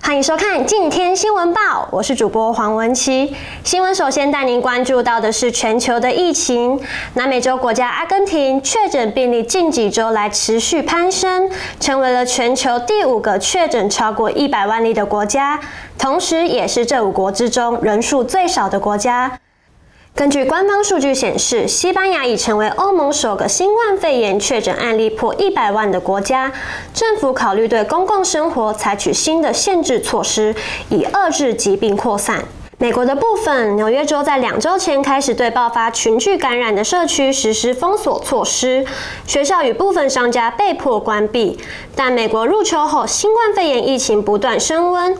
欢迎收看《今天新闻报》，我是主播黄文琪。新闻首先带您关注到的是全球的疫情。南美洲国家阿根廷确诊病例近几周来持续攀升，成为了全球第5个确诊超过100万例的国家，同时也是这5国之中人数最少的国家。根据官方数据显示，西班牙已成为欧盟首个新冠肺炎确诊案例破100万的国家。政府考虑对公共生活采取新的限制措施，以遏制疾病扩散。美国的部分，纽约州在2周前开始对爆发群聚感染的社区实施封锁措施，学校与部分商家被迫关闭。但美国入秋后，新冠肺炎疫情不断升温，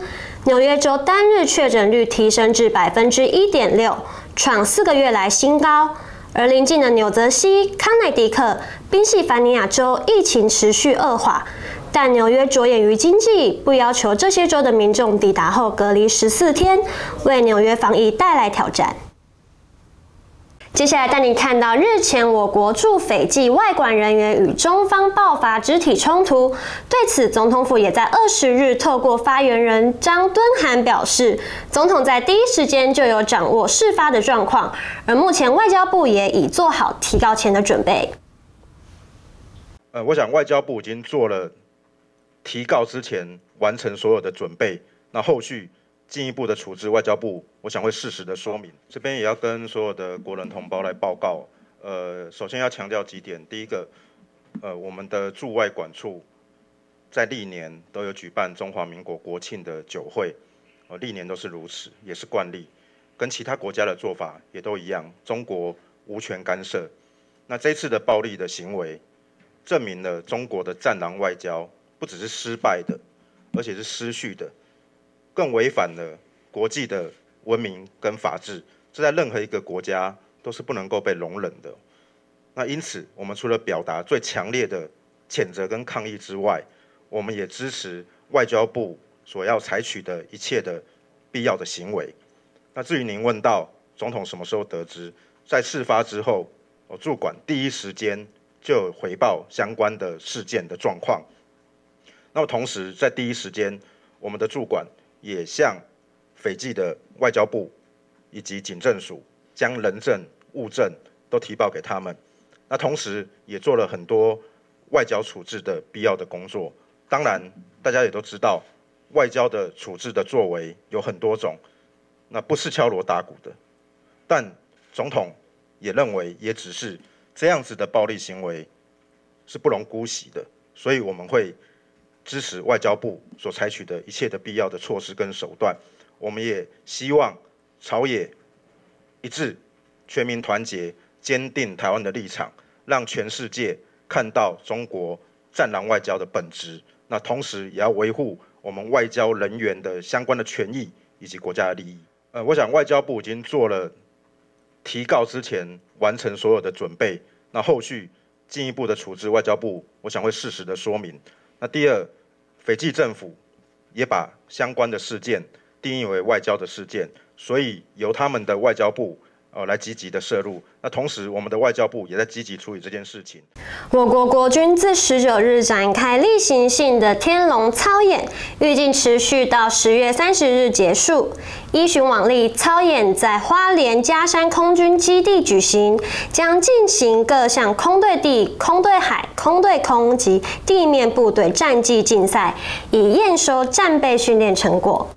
纽约州单日确诊率提升至1.6%。创4个月来新高，而邻近的纽泽西、康乃狄克、宾夕法尼亚州疫情持续恶化，但纽约着眼于经济，不要求这些州的民众抵达后隔离14天，为纽约防疫带来挑战。接下来带你看到日前我国驻斐济外管人员与中方爆发肢体冲突，对此总统府也在20日透过发言人张敦涵表示，总统在第一时间就有掌握事发的状况，而目前外交部也已做好提告前的准备。我想外交部已经做了提告之前完成所有的准备，那后续进一步的处置，外交部我想会适时的说明。这边也要跟所有的国人同胞来报告。首先要强调几点。第一个，我们的驻外管处在历年都有举办中华民国国庆的酒会，历年都是如此，也是惯例，跟其他国家的做法也都一样。中国无权干涉。那这次的暴力的行为，证明了中国的战狼外交不只是失败的，而且是失序的。更违反了国际的文明跟法治，这在任何一个国家都是不能够被容忍的。那因此，我们除了表达最强烈的谴责跟抗议之外，我们也支持外交部所要采取的一切的必要的行为。那至于您问到总统什么时候得知，在事发之后，驻管第一时间就有回报相关的事件的状况。那么同时，在第一时间，我们的驻管也向斐济的外交部以及警政署将人证、物证都提报给他们。那同时也做了很多外交处置的必要的工作。当然，大家也都知道，外交的处置的作为有很多种，那不是敲锣打鼓的。但总统也认为，也只是这样子的暴力行为是不容姑息的，所以我们会支持外交部所采取的一切的必要的措施跟手段。我们也希望朝野一致、全民团结，坚定台湾的立场，让全世界看到中国战狼外交的本质。那同时也要维护我们外交人员的相关的权益以及国家的利益。我想外交部已经做了提告之前完成所有的准备，那后续进一步的处置，外交部我想会适时的说明。那第二，斐济政府也把相关的事件定义为外交的事件，所以由他们的外交部来积极的涉入。那同时，我们的外交部也在积极处理这件事情。我国国军自19日展开例行性的天龙操演，预计持续到10月30日结束。依循往例，操演在花莲嘉山空军基地举行，将进行各项空对地、空对海、空对空及地面部队战技竞赛，以验收战备训练成果。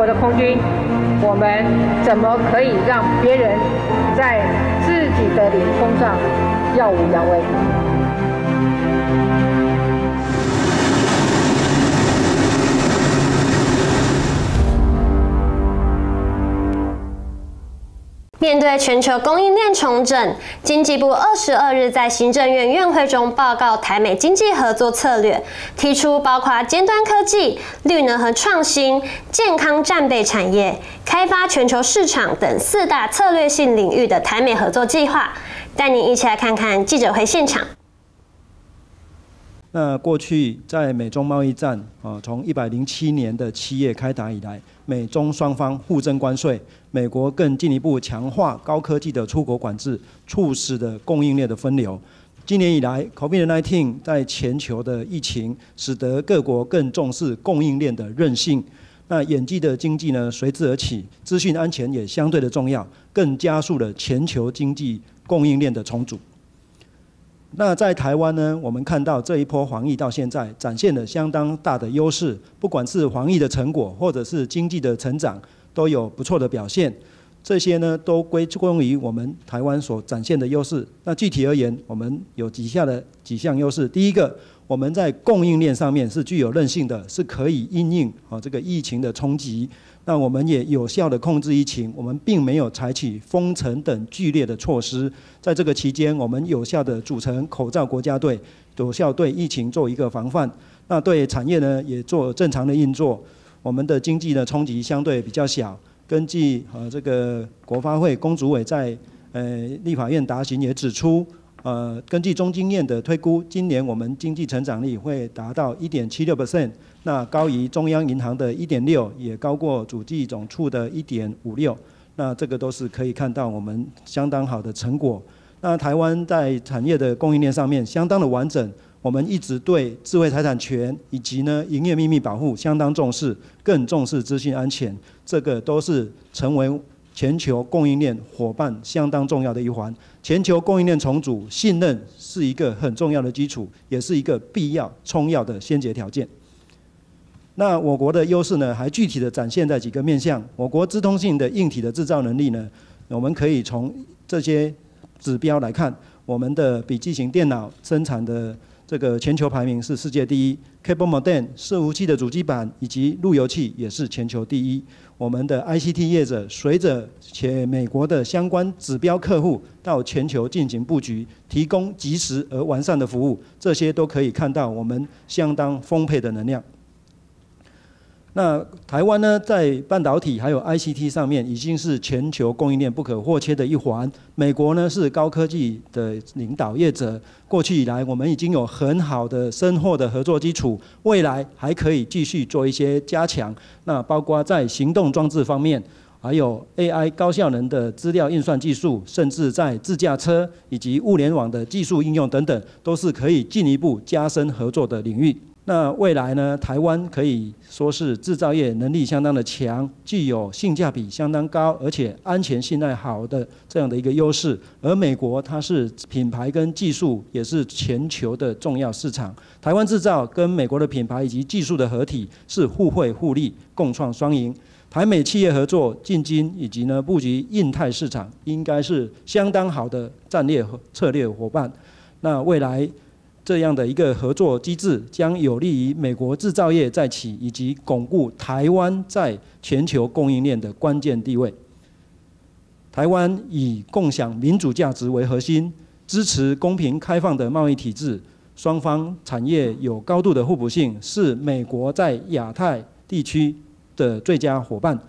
的空军，我们怎么可以让别人在自己的领空上耀武扬威？面对全球供应链重整，经济部22日在行政院院会中报告台美经济合作策略，提出包括尖端科技、绿能和创新、健康战备产业、开发全球市场等4大策略性领域的台美合作计划。带您一起来看看记者会现场。那过去在美中贸易战从107年的7月开打以来，美中双方互征关税，美国更进一步强化高科技的出口管制，促使的供应链的分流。今年以来 ，COVID-19 在全球的疫情，使得各国更重视供应链的韧性。那眼季的经济呢随之而起，资讯安全也相对的重要，更加速了全球经济供应链的重组。那在台湾呢，我们看到这一波防疫到现在展现了相当大的优势，不管是防疫的成果，或者是经济的成长，都有不错的表现。这些呢，都归功于我们台湾所展现的优势。那具体而言，我们有以下的几项优势。第一个，我们在供应链上面是具有韧性的，是可以因应这个疫情的冲击。那我们也有效的控制疫情，我们并没有采取封城等剧烈的措施。在这个期间，我们有效的组成口罩国家队，有效对疫情做一个防范。那对产业呢，也做正常的运作。我们的经济的冲击相对比较小。根据这个国发会公主委在立法院答询也指出，根据中经院的推估，今年我们经济成长率会达到 1.76%， 那高于中央银行的 1.6%， 也高过主计总处的 1.56%。那这个都是可以看到我们相当好的成果。那台湾在产业的供应链上面相当的完整，我们一直对智慧财产权以及呢营业秘密保护相当重视，更重视资讯安全，这个都是成为全球供应链伙伴相当重要的一环。全球供应链重组，信任是一个很重要的基础，也是一个必要、充要的先决条件。那我国的优势呢，还具体的展现在几个面向。我国资通信的硬体的制造能力呢，我们可以从这些指标来看，我们的笔记型电脑生产的这个全球排名是世界第一 ，Cable Modem 伺服器的主机板以及路由器也是全球第一。我们的 ICT 业者随着美国的相关指标客户到全球进行布局，提供及时而完善的服务，这些都可以看到我们相当丰沛的能量。那台湾呢，在半导体还有 ICT 上面已经是全球供应链不可或缺的一环。美国呢是高科技的领导业者，过去以来我们已经有很好的深厚的合作基础，未来还可以继续做一些加强。那包括在行动装置方面，还有 AI 高效能的资料运算技术，甚至在自驾车以及物联网的技术应用等等，都是可以进一步加深合作的领域。那未来呢，台湾可以说是制造业能力相当的强，具有性价比相当高，而且安全信赖好的这样的一个优势。而美国它是品牌跟技术也是全球的重要市场，台湾制造跟美国的品牌以及技术的合体是互惠互利，共创双赢。台美企业合作进军以及呢布局印太市场，应该是相当好的战略策略伙伴。那未来这样的一个合作机制，将有利于美国制造业再起，以及巩固台湾在全球供应链的关键地位。台湾以共享民主价值为核心，支持公平开放的贸易体制，双方产业有高度的互补性，是美国在亚太地区的最佳伙伴。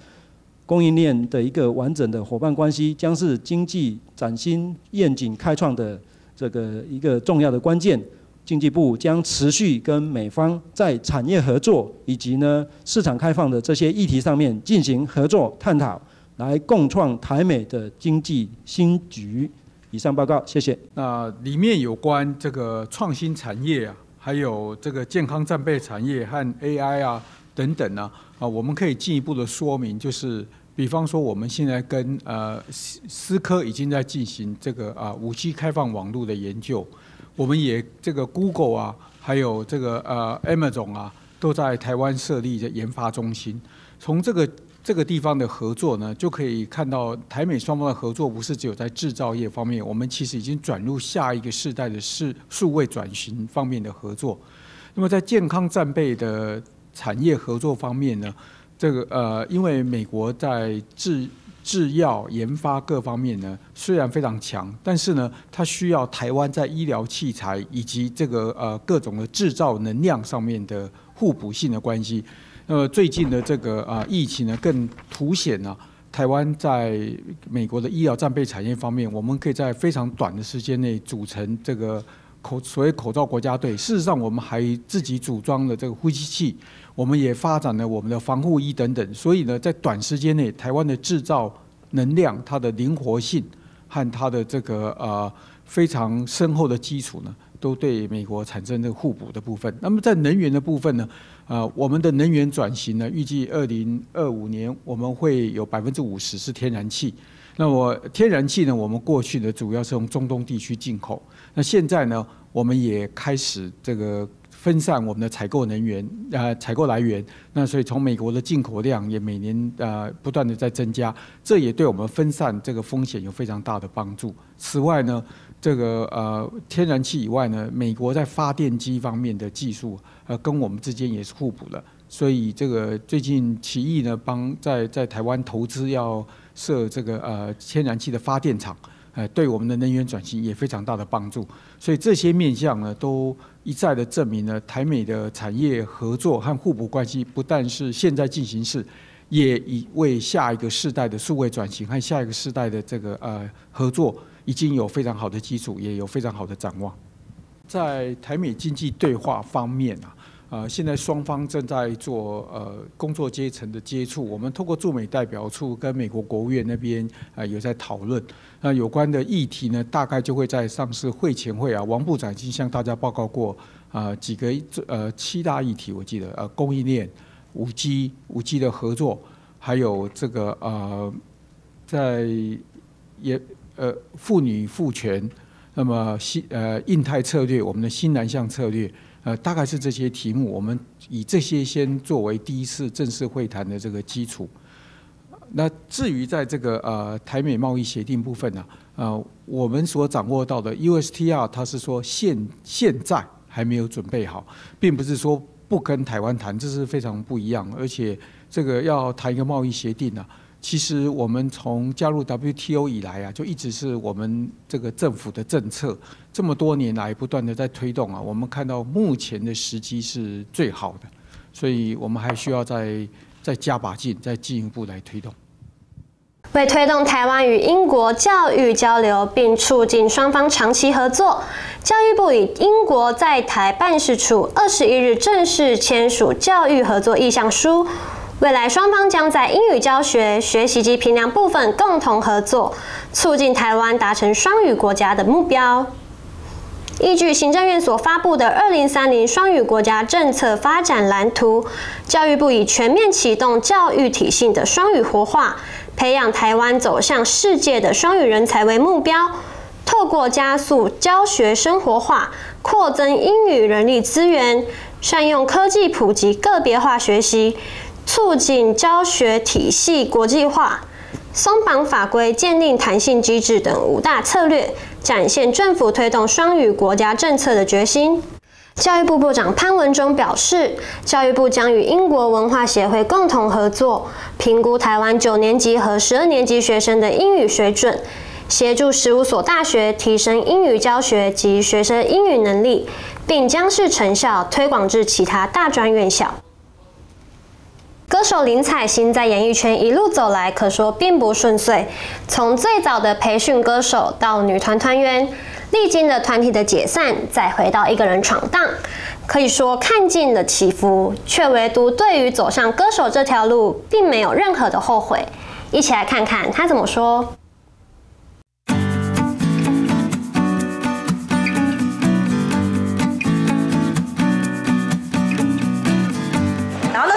供应链的一个完整的伙伴关系，将是经济崭新愿景开创的这个一个重要的关键。经济部将持续跟美方在产业合作以及呢市场开放的这些议题上面进行合作探讨，来共创台美的经济新局。以上报告，谢谢。那里面有关这个创新产业啊，还有这个健康战备产业和 AI 啊等等呢我们可以进一步的说明，就是比方说我们现在跟思科已经在进行这个5G 开放网络的研究。我们也这个 Google 啊，还有这个Amazon 啊，都在台湾设立的研发中心。从这这个地方的合作呢，就可以看到台美双方的合作不是只有在制造业方面，我们其实已经转入下一个世代的数位转型方面的合作。那么在健康战备的产业合作方面呢，这个因为美国在制药研发各方面呢，虽然非常强，但是呢，它需要台湾在医疗器材以及这个各种的制造能量上面的互补性的关系。最近的这个疫情呢，更凸显了台湾在美国的医疗战备产业方面，我们可以在非常短的时间内组成这个所谓口罩国家队。事实上，我们还自己组装了这个呼吸器，我们也发展了我们的防护衣等等。所以呢，在短时间内，台湾的制造能量、它的灵活性和它的这个非常深厚的基础呢，都对美国产生这个互补的部分。那么在能源的部分呢，我们的能源转型呢，预计2025年我们会有50%是天然气。那么天然气呢，我们过去呢主要是从中东地区进口。那现在呢，我们也开始这个分散我们的采购能源采购来源。那所以从美国的进口量也每年不断的在增加，这也对我们分散这个风险有非常大的帮助。此外呢，这个天然气以外呢，美国在发电机方面的技术跟我们之间也是互补的。所以这个最近奇异呢在台湾投资要设这个天然气的发电厂，对我们的能源转型也非常大的帮助。所以这些面向呢，都一再的证明了台美的产业合作和互补关系不但是现在进行式，也已为下一个世代的数位转型和下一个世代的这个合作已经有非常好的基础，也有非常好的展望。在台美经济对话方面现在双方正在做工作阶层的接触，我们透过驻美代表处跟美国国务院那边有在讨论。那有关的议题呢，大概就会在上次会前会王部长已经向大家报告过几个7大议题，我记得供应链、5G 的合作，还有这个在妇女赋权，那么印太策略，我们的新南向策略。大概是这些题目，我们以这些先作为第一次正式会谈的这个基础。那至于在这个台美贸易协定部分我们所掌握到的 USTR， 它是说现在还没有准备好，并不是说不跟台湾谈，这是非常不一样。而且这个要谈一个贸易协定其实我们从加入 WTO 以来就一直是我们这个政府的政策，这么多年来不断的在推动我们看到目前的时机是最好的，所以我们还需要再加把劲，再进一步来推动。为推动台湾与英国教育交流，并促进双方长期合作，教育部与英国在台办事处21日正式签署教育合作意向书。未来双方将在英语教学、学习及评量部分共同合作，促进台湾达成双语国家的目标。依据行政院所发布的2030双语国家政策发展蓝图，教育部已全面启动教育体系的双语活化，培养台湾走向世界的双语人才为目标。透过加速教学生活化，扩增英语人力资源，善用科技普及个别化学习，促进教学体系国际化，松绑法规、建立弹性机制等5大策略，展现政府推动双语国家政策的决心。教育部部长潘文忠表示，教育部将与英国文化协会共同合作，评估台湾9年级和12年级学生的英语水准，协助15所大学提升英语教学及学生英语能力，并将视成效推广至其他大专院校。歌手林采欣在演艺圈一路走来，可说并不顺遂。从最早的培训歌手到女团团员，历经了团体的解散，再回到一个人闯荡，可以说看尽了起伏，却唯独对于走上歌手这条路，并没有任何的后悔。一起来看看他怎么说。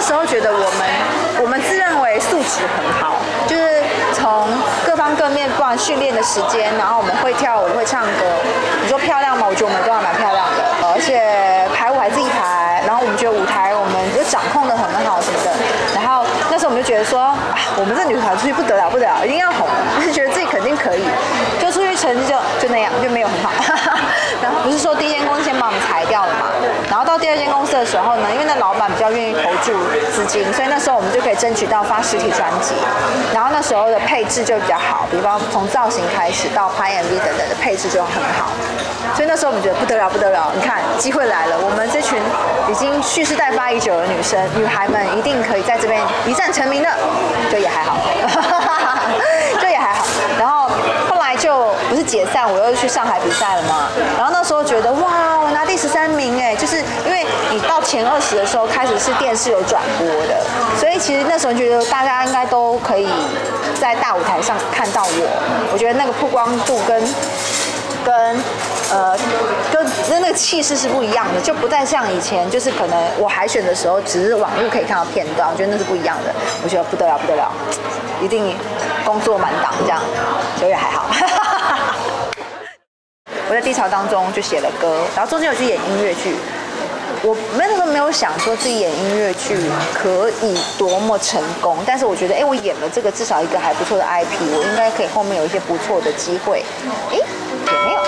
时候觉得我们自认为素质很好，就是从各方各面，不管训练的时间，然后我们会跳舞，会唱歌。你说漂亮吗？我觉得我们都还蛮漂亮的，而且排舞还自己排，然后我们觉得舞台我们就掌控得很好什么的。然后那时候我们就觉得说，没有很好。然后不是说第一间公司先把我们裁掉了嘛，然后到第二间公司的时候呢，因为那老板比较愿意投注资金，所以那时候我们就可以争取到发实体专辑，然后那时候的配置就比较好，比方从造型开始到拍 MV 等等的配置就很好，所以那时候我们觉得不得了不得了，你看机会来了，我们这群已经蓄势待发已久的女孩们一定可以在这边一战成名的，就也还好，就也还好。然后后来就不是解散，我又去上海比赛了嘛。然后那时候觉得哇，我拿第13名哎，就是因为你到前20的时候开始是电视有转播的，所以其实那时候觉得大家应该都可以在大舞台上看到我。我觉得那个曝光度跟那个气势是不一样的，就不再像以前，就是可能我海选的时候只是网络可以看到片段，我觉得那是不一样的。我觉得不得了不得了，一定工作满档这样，所以还好。我在低潮当中就写了歌，然后中间有去演音乐剧。我那时候没有想说自己演音乐剧可以多么成功，但是我觉得，我演了这个至少一个还不错的 IP， 我应该可以后面有一些不错的机会。也没有，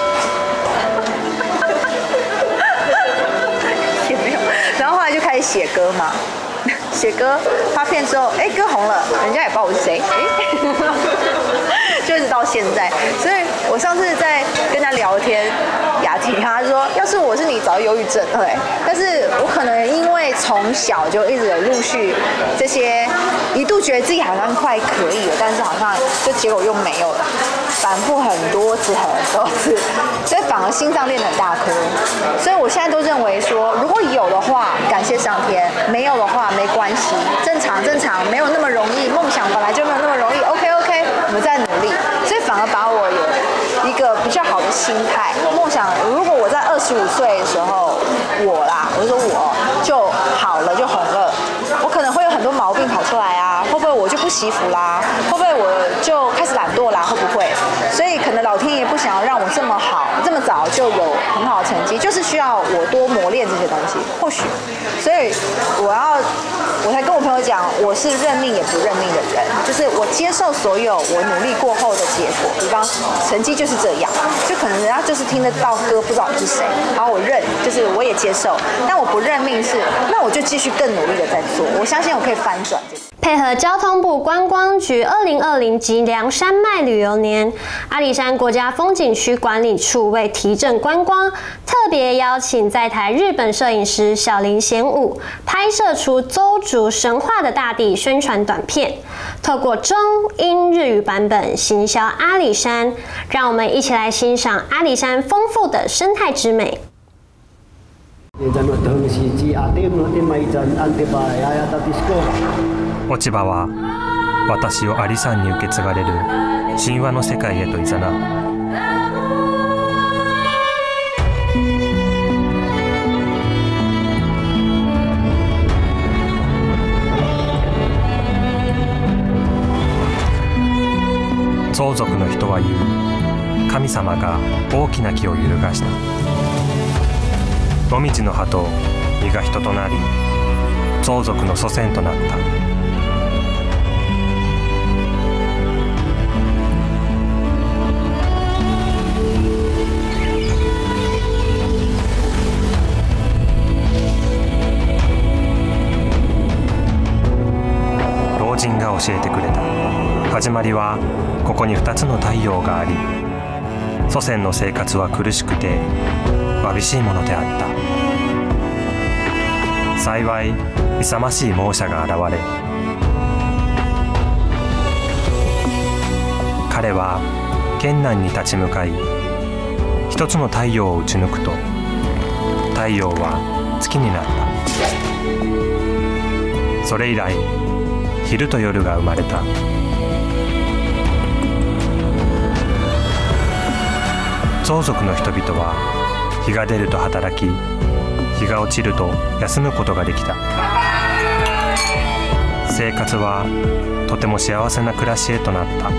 也没有。然后后来就开始写歌嘛，写歌发片之后，歌红了，人家也不知道我是谁，就一直到现在。所以我上次在跟他聊天，雅婷他说，要是我是你，早忧郁症，对。但是我可能因为从小就一直有陆续这些，一度觉得自己好像快可以了，但是好像就结果又没有了，反复很多次，所以反而心脏练得很大颗。所以我现在都认为说，如果有的话，感谢上天；没有的话，没关系，正常，没有那么容易。梦想本来就没有那么容易 ，OK， 我们在努力。所以反而把我有一个比较好的心态。梦想，如果我在25岁的时候，我就说我就好了，就红了，我可能会有很多毛病跑出来啊，会不会我就不惜福啦？会不会我就开始懒惰啦？会不会？所以可能老天爷不想要让我这么好，这么早就有很好的成绩，就是需要我多磨练这些东西，或许。所以我才跟我朋友讲，我是认命也不认命的人，就是我接受所有我努力过后的结果，比方成绩就是这样，就可能人家就是听得到歌不知道你是谁，然后我认，就是我也接受，但我不认命是，那我就继续更努力的在做，我相信我可以翻转这个。配合交通部观光局2020吉良山脉旅游年，阿里山国家风景区管理处为提振观光，特别邀请在台日本摄影师小林贤武拍摄出邹族神话的大地宣传短片，透过中英日语版本行销阿里山，让我们一起来欣赏阿里山丰富的生态之美。落ち葉は私を阿里山に受け継がれる神話の世界へと誘う。ゾウ族の人は言う、神様が大きな木を揺るがした。紅葉の葉と実が人となり、ゾウ族の祖先となった。老人が教えてくれた。始まりはここに2つの太陽があり、祖先の生活は苦しくてわびしいものであった。幸い勇ましい猛者が現れ、彼は艱難に立ち向かい、一つの太陽を撃ち抜くと、太陽は月になった。それ以来昼と夜が生まれた。ゾウ族の人々は日が出ると働き、日が落ちると休むことができた。生活はとても幸せな暮らしへとなった。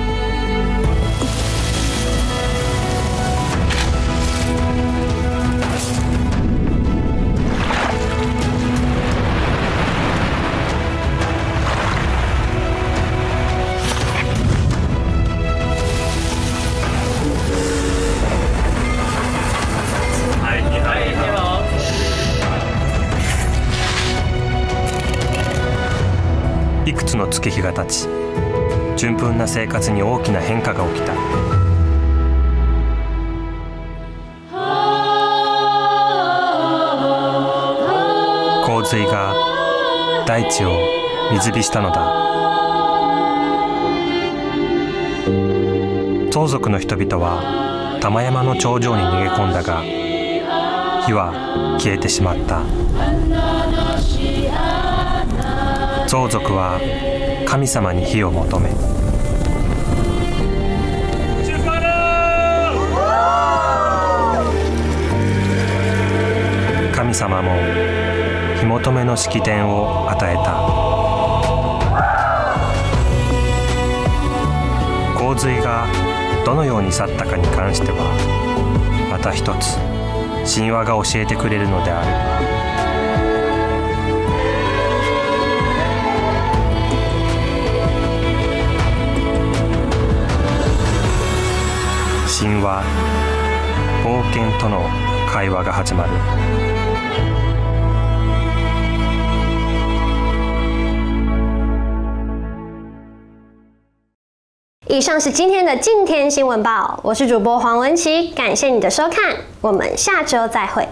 つの月日が経ち、順風な生活に大きな変化が起きた。洪水が大地を水浸したのだ。相続の人々は玉山の頂上に逃げ込んだが、火は消えてしまった。相続は神様に火を求め、神様も火求めの式典を与えた。洪水がどのように去ったかに関しては、また一つ神話が教えてくれるのである。神話、冒険との会話が始まる。以上是今天的今天新闻报，我是主播黄文琪，感谢你的收看，我们下周再会。